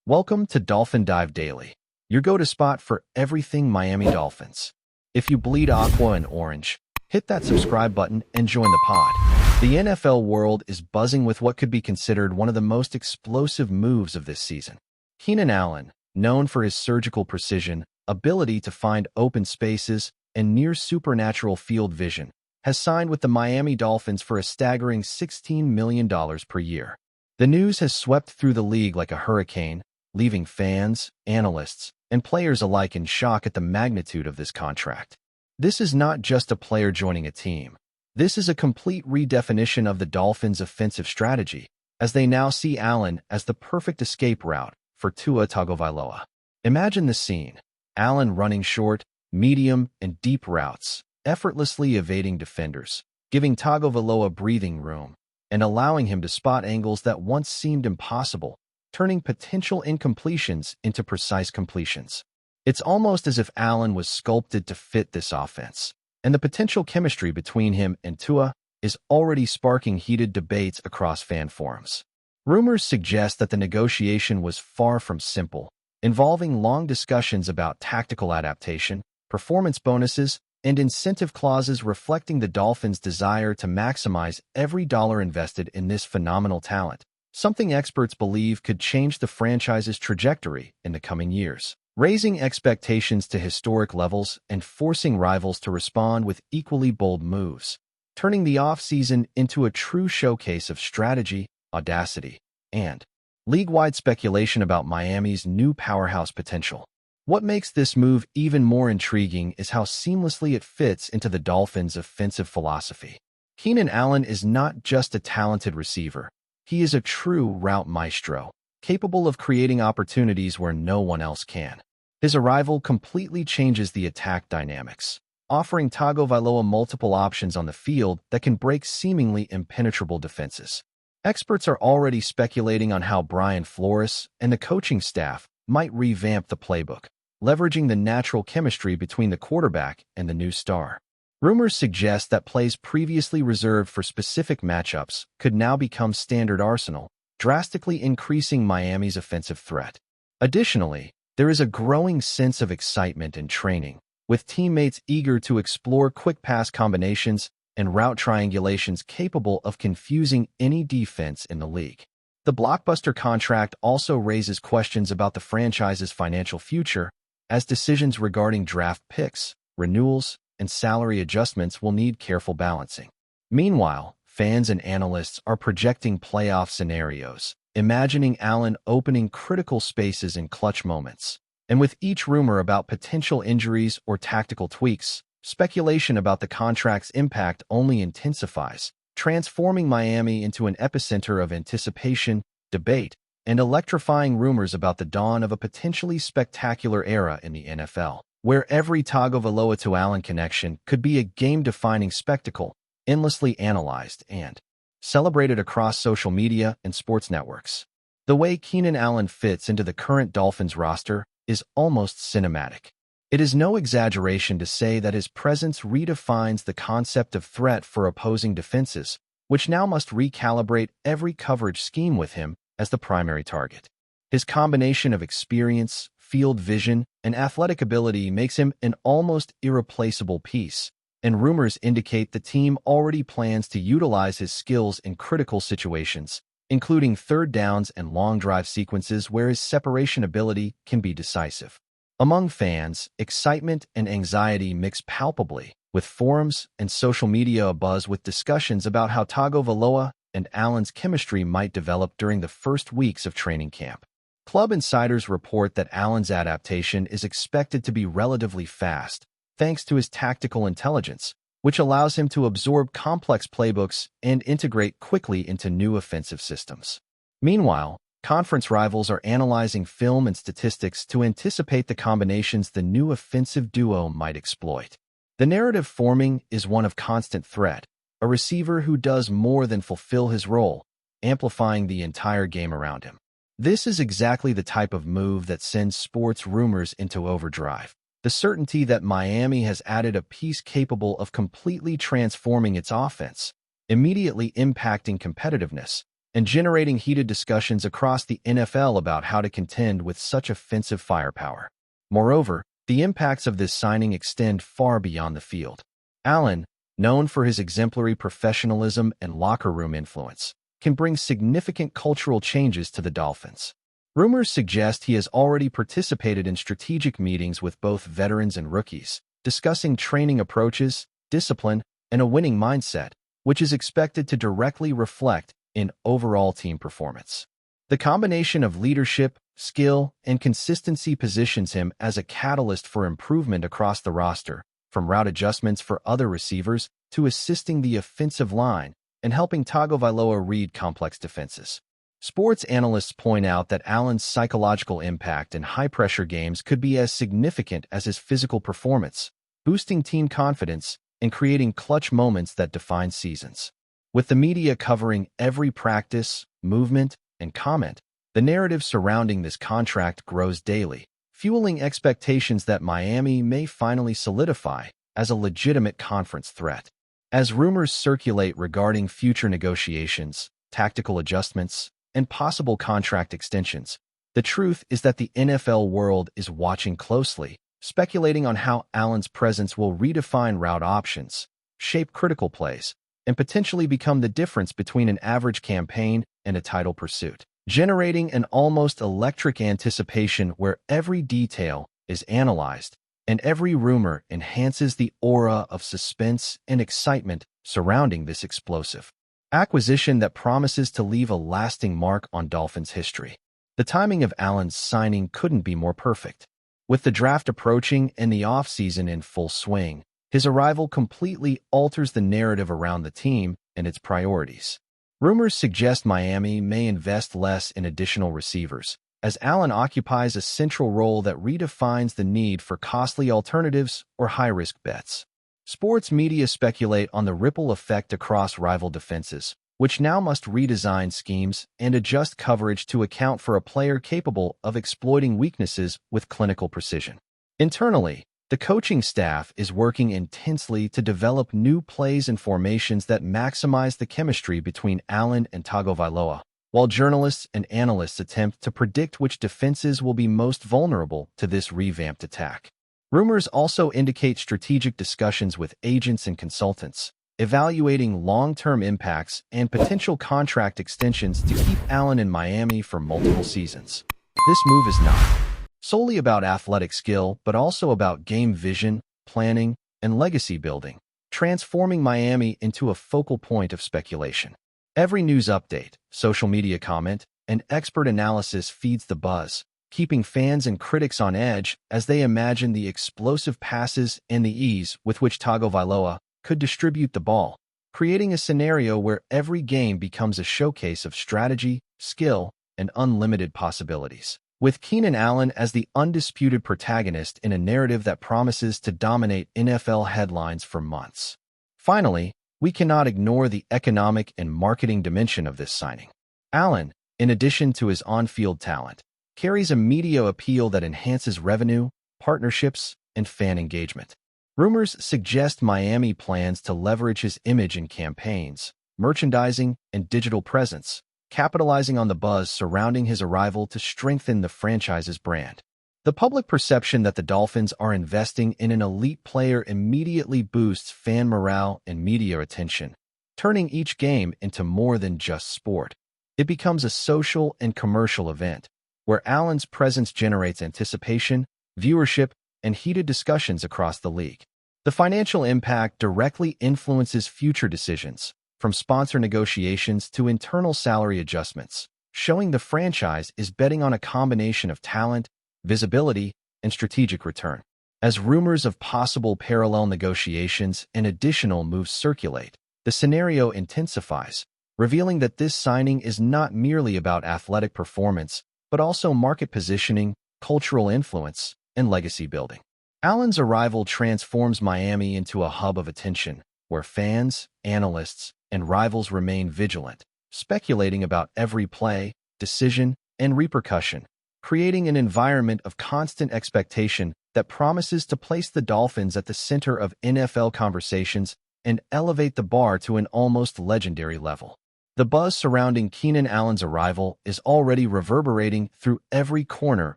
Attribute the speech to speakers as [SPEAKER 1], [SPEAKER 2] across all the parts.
[SPEAKER 1] Welcome to Dolphin Dive Daily, your go-to spot for everything Miami Dolphins. If you bleed aqua and orange, hit that subscribe button and join the pod. The NFL world is buzzing with what could be considered one of the most explosive moves of this season. Keenan Allen, known for his surgical precision, ability to find open spaces, and near-supernatural field vision, has signed with the Miami Dolphins for a staggering $16 million per year. The news has swept through the league like a hurricane, leaving fans, analysts, and players alike in shock at the magnitude of this contract. This is not just a player joining a team. This is a complete redefinition of the Dolphins' offensive strategy, as they now see Allen as the perfect escape route for Tua Tagovailoa. Imagine the scene: Allen running short, medium, and deep routes, effortlessly evading defenders, giving Tagovailoa breathing room, and allowing him to spot angles that once seemed impossible, turning potential incompletions into precise completions. It's almost as if Allen was sculpted to fit this offense, and the potential chemistry between him and Tua is already sparking heated debates across fan forums. Rumors suggest that the negotiation was far from simple, involving long discussions about tactical adaptation, performance bonuses, and incentive clauses reflecting the Dolphins' desire to maximize every dollar invested in this phenomenal talent, something experts believe could change the franchise's trajectory in the coming years, raising expectations to historic levels and forcing rivals to respond with equally bold moves, turning the offseason into a true showcase of strategy, audacity, and league-wide speculation about Miami's new powerhouse potential. What makes this move even more intriguing is how seamlessly it fits into the Dolphins' offensive philosophy. Keenan Allen is not just a talented receiver. He is a true route maestro, capable of creating opportunities where no one else can. His arrival completely changes the attack dynamics, offering Tagovailoa multiple options on the field that can break seemingly impenetrable defenses. Experts are already speculating on how Brian Flores and the coaching staff might revamp the playbook, leveraging the natural chemistry between the quarterback and the new star. Rumors suggest that plays previously reserved for specific matchups could now become standard arsenal, drastically increasing Miami's offensive threat. Additionally, there is a growing sense of excitement in training, with teammates eager to explore quick pass combinations and route triangulations capable of confusing any defense in the league. The blockbuster contract also raises questions about the franchise's financial future, as decisions regarding draft picks, renewals, and salary adjustments will need careful balancing. Meanwhile, fans and analysts are projecting playoff scenarios, imagining Allen opening critical spaces in clutch moments. And with each rumor about potential injuries or tactical tweaks, speculation about the contract's impact only intensifies, transforming Miami into an epicenter of anticipation, debate, and electrifying rumors about the dawn of a potentially spectacular era in the NFL, where every Tagovailoa to Allen connection could be a game-defining spectacle, endlessly analyzed and celebrated across social media and sports networks. The way Keenan Allen fits into the current Dolphins roster is almost cinematic. It is no exaggeration to say that his presence redefines the concept of threat for opposing defenses, which now must recalibrate every coverage scheme with him as the primary target. His combination of experience, field vision, and athletic ability makes him an almost irreplaceable piece, and rumors indicate the team already plans to utilize his skills in critical situations, including third downs and long drive sequences where his separation ability can be decisive. Among fans, excitement and anxiety mix palpably, with forums and social media abuzz with discussions about how Tagovailoa and Allen's chemistry might develop during the first weeks of training camp. Club insiders report that Allen's adaptation is expected to be relatively fast, thanks to his tactical intelligence, which allows him to absorb complex playbooks and integrate quickly into new offensive systems. Meanwhile, conference rivals are analyzing film and statistics to anticipate the combinations the new offensive duo might exploit. The narrative forming is one of constant threat, a receiver who does more than fulfill his role, amplifying the entire game around him. This is exactly the type of move that sends sports rumors into overdrive. The certainty that Miami has added a piece capable of completely transforming its offense, immediately impacting competitiveness, and generating heated discussions across the NFL about how to contend with such offensive firepower. Moreover, the impacts of this signing extend far beyond the field. Allen, known for his exemplary professionalism and locker room influence, can bring significant cultural changes to the Dolphins. Rumors suggest he has already participated in strategic meetings with both veterans and rookies, discussing training approaches, discipline, and a winning mindset, which is expected to directly reflect in overall team performance. The combination of leadership, skill, and consistency positions him as a catalyst for improvement across the roster, from route adjustments for other receivers to assisting the offensive line and helping Tagovailoa read complex defenses. Sports analysts point out that Allen's psychological impact in high-pressure games could be as significant as his physical performance, boosting team confidence and creating clutch moments that define seasons. With the media covering every practice, movement, and comment, the narrative surrounding this contract grows daily, fueling expectations that Miami may finally solidify as a legitimate conference threat. As rumors circulate regarding future negotiations, tactical adjustments, and possible contract extensions, the truth is that the NFL world is watching closely, speculating on how Allen's presence will redefine route options, shape critical plays, and potentially become the difference between an average campaign and a title pursuit, generating an almost electric anticipation where every detail is analyzed and every rumor enhances the aura of suspense and excitement surrounding this explosive acquisition that promises to leave a lasting mark on Dolphins history. The timing of Allen's signing couldn't be more perfect. With the draft approaching and the offseason in full swing, his arrival completely alters the narrative around the team and its priorities. Rumors suggest Miami may invest less in additional receivers, as Allen occupies a central role that redefines the need for costly alternatives or high-risk bets. Sports media speculate on the ripple effect across rival defenses, which now must redesign schemes and adjust coverage to account for a player capable of exploiting weaknesses with clinical precision. Internally, the coaching staff is working intensely to develop new plays and formations that maximize the chemistry between Allen and Tagovailoa, while journalists and analysts attempt to predict which defenses will be most vulnerable to this revamped attack. Rumors also indicate strategic discussions with agents and consultants, evaluating long-term impacts and potential contract extensions to keep Allen in Miami for multiple seasons. This move is not solely about athletic skill, but also about game vision, planning, and legacy building, transforming Miami into a focal point of speculation. Every news update, social media comment, and expert analysis feeds the buzz, keeping fans and critics on edge as they imagine the explosive passes and the ease with which Tagovailoa could distribute the ball, creating a scenario where every game becomes a showcase of strategy, skill, and unlimited possibilities. With Keenan Allen as the undisputed protagonist in a narrative that promises to dominate NFL headlines for months. Finally, we cannot ignore the economic and marketing dimension of this signing. Allen, in addition to his on-field talent, carries a media appeal that enhances revenue, partnerships, and fan engagement. Rumors suggest Miami plans to leverage his image in campaigns, merchandising, and digital presence, capitalizing on the buzz surrounding his arrival to strengthen the franchise's brand. The public perception that the Dolphins are investing in an elite player immediately boosts fan morale and media attention, turning each game into more than just sport. It becomes a social and commercial event, where Allen's presence generates anticipation, viewership, and heated discussions across the league. The financial impact directly influences future decisions, from sponsor negotiations to internal salary adjustments, showing the franchise is betting on a combination of talent, visibility, and strategic return. As rumors of possible parallel negotiations and additional moves circulate, the scenario intensifies, revealing that this signing is not merely about athletic performance, but also market positioning, cultural influence, and legacy building. Allen's arrival transforms Miami into a hub of attention, where fans, analysts, and rivals remain vigilant, speculating about every play, decision, and repercussion, creating an environment of constant expectation that promises to place the Dolphins at the center of NFL conversations and elevate the bar to an almost legendary level. The buzz surrounding Keenan Allen's arrival is already reverberating through every corner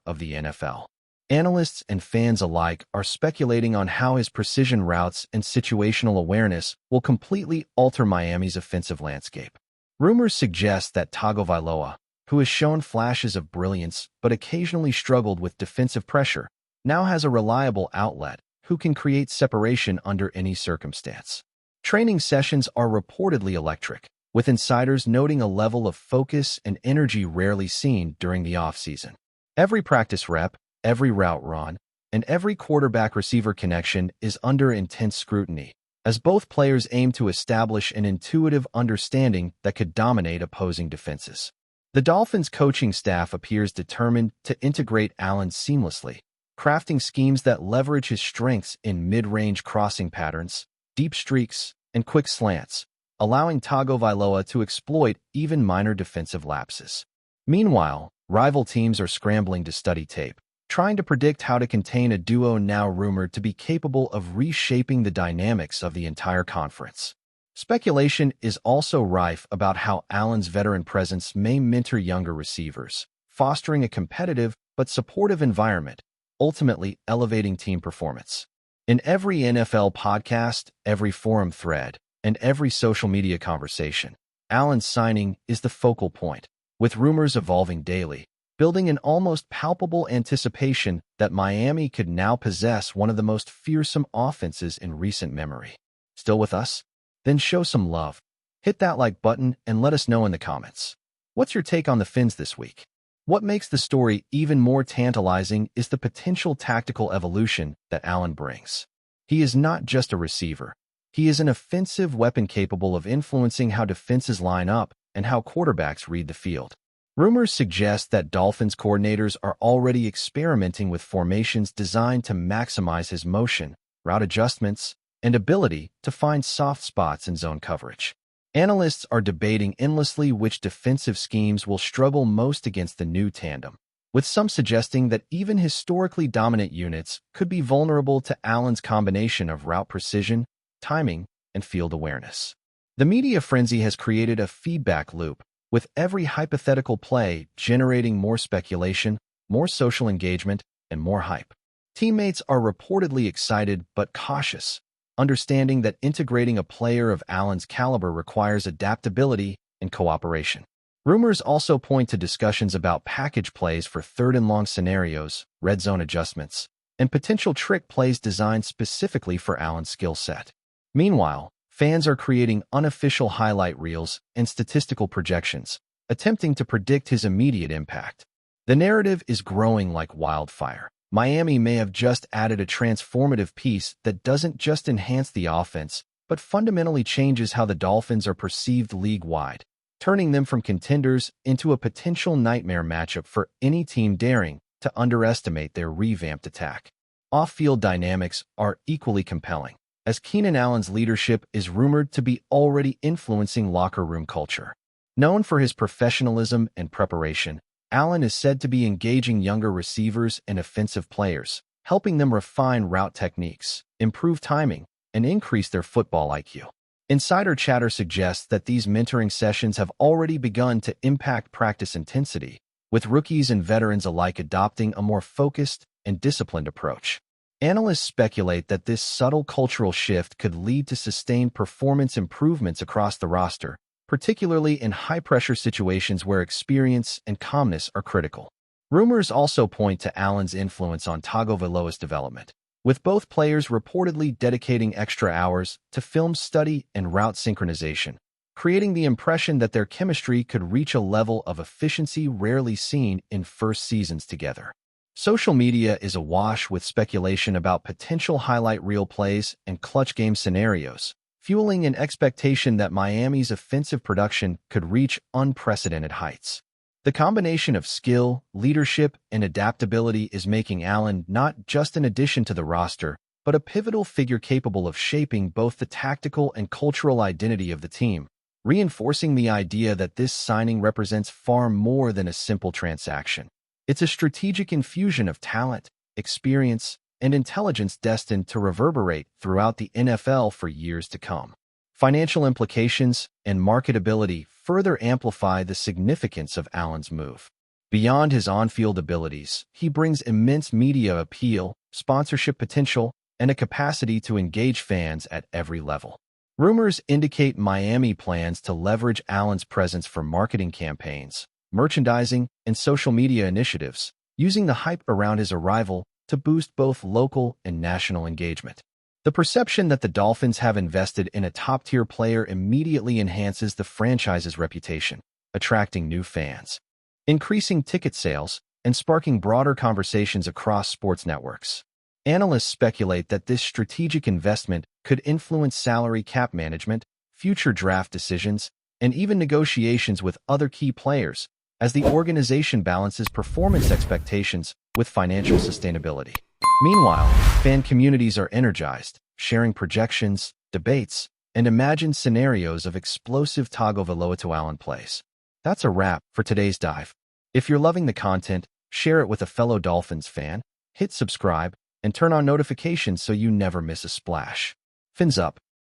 [SPEAKER 1] of the NFL. Analysts and fans alike are speculating on how his precision routes and situational awareness will completely alter Miami's offensive landscape. Rumors suggest that Tagovailoa, who has shown flashes of brilliance but occasionally struggled with defensive pressure, now has a reliable outlet who can create separation under any circumstance. Training sessions are reportedly electric, with insiders noting a level of focus and energy rarely seen during the offseason. Every practice rep, every route run, and every quarterback-receiver connection is under intense scrutiny, as both players aim to establish an intuitive understanding that could dominate opposing defenses. The Dolphins' coaching staff appears determined to integrate Allen seamlessly, crafting schemes that leverage his strengths in mid-range crossing patterns, deep streaks, and quick slants, allowing Tagovailoa to exploit even minor defensive lapses. Meanwhile, rival teams are scrambling to study tape, trying to predict how to contain a duo now rumored to be capable of reshaping the dynamics of the entire conference. Speculation is also rife about how Allen's veteran presence may mentor younger receivers, fostering a competitive but supportive environment, ultimately elevating team performance. In every NFL podcast, every forum thread, and every social media conversation, Allen's signing is the focal point, with rumors evolving daily, building an almost palpable anticipation that Miami could now possess one of the most fearsome offenses in recent memory. Still with us? Then show some love. Hit that like button and let us know in the comments. What's your take on the Fins this week? What makes the story even more tantalizing is the potential tactical evolution that Allen brings. He is not just a receiver. He is an offensive weapon capable of influencing how defenses line up and how quarterbacks read the field. Rumors suggest that Dolphins coordinators are already experimenting with formations designed to maximize his motion, route adjustments, and ability to find soft spots in zone coverage. Analysts are debating endlessly which defensive schemes will struggle most against the new tandem, with some suggesting that even historically dominant units could be vulnerable to Allen's combination of route precision, timing, and field awareness. The media frenzy has created a feedback loop, with every hypothetical play generating more speculation, more social engagement, and more hype. Teammates are reportedly excited but cautious, understanding that integrating a player of Allen's caliber requires adaptability and cooperation. Rumors also point to discussions about package plays for third-and-long scenarios, red zone adjustments, and potential trick plays designed specifically for Allen's skill set. Meanwhile, fans are creating unofficial highlight reels and statistical projections, attempting to predict his immediate impact. The narrative is growing like wildfire. Miami may have just added a transformative piece that doesn't just enhance the offense, but fundamentally changes how the Dolphins are perceived league-wide, turning them from contenders into a potential nightmare matchup for any team daring to underestimate their revamped attack. Off-field dynamics are equally compelling, as Keenan Allen's leadership is rumored to be already influencing locker room culture. Known for his professionalism and preparation, Allen is said to be engaging younger receivers and offensive players, helping them refine route techniques, improve timing, and increase their football IQ. Insider chatter suggests that these mentoring sessions have already begun to impact practice intensity, with rookies and veterans alike adopting a more focused and disciplined approach. Analysts speculate that this subtle cultural shift could lead to sustained performance improvements across the roster, particularly in high-pressure situations where experience and calmness are critical. Rumors also point to Allen's influence on Tagovailoa's development, with both players reportedly dedicating extra hours to film study and route synchronization, creating the impression that their chemistry could reach a level of efficiency rarely seen in first seasons together. Social media is awash with speculation about potential highlight reel plays and clutch game scenarios, fueling an expectation that Miami's offensive production could reach unprecedented heights. The combination of skill, leadership, and adaptability is making Allen not just an addition to the roster, but a pivotal figure capable of shaping both the tactical and cultural identity of the team, reinforcing the idea that this signing represents far more than a simple transaction. It's a strategic infusion of talent, experience, and intelligence destined to reverberate throughout the NFL for years to come. Financial implications and marketability further amplify the significance of Allen's move. Beyond his on-field abilities, he brings immense media appeal, sponsorship potential, and a capacity to engage fans at every level. Rumors indicate Miami plans to leverage Allen's presence for marketing campaigns, merchandising, and social media initiatives, using the hype around his arrival to boost both local and national engagement. The perception that the Dolphins have invested in a top-tier player immediately enhances the franchise's reputation, attracting new fans, increasing ticket sales, and sparking broader conversations across sports networks. Analysts speculate that this strategic investment could influence salary cap management, future draft decisions, and even negotiations with other key players as the organization balances performance expectations with financial sustainability. Meanwhile, fan communities are energized, sharing projections, debates, and imagined scenarios of explosive Tagovailoa to Allen plays. That's a wrap for today's dive. If you're loving the content, share it with a fellow Dolphins fan, hit subscribe, and turn on notifications so you never miss a splash. Fins up.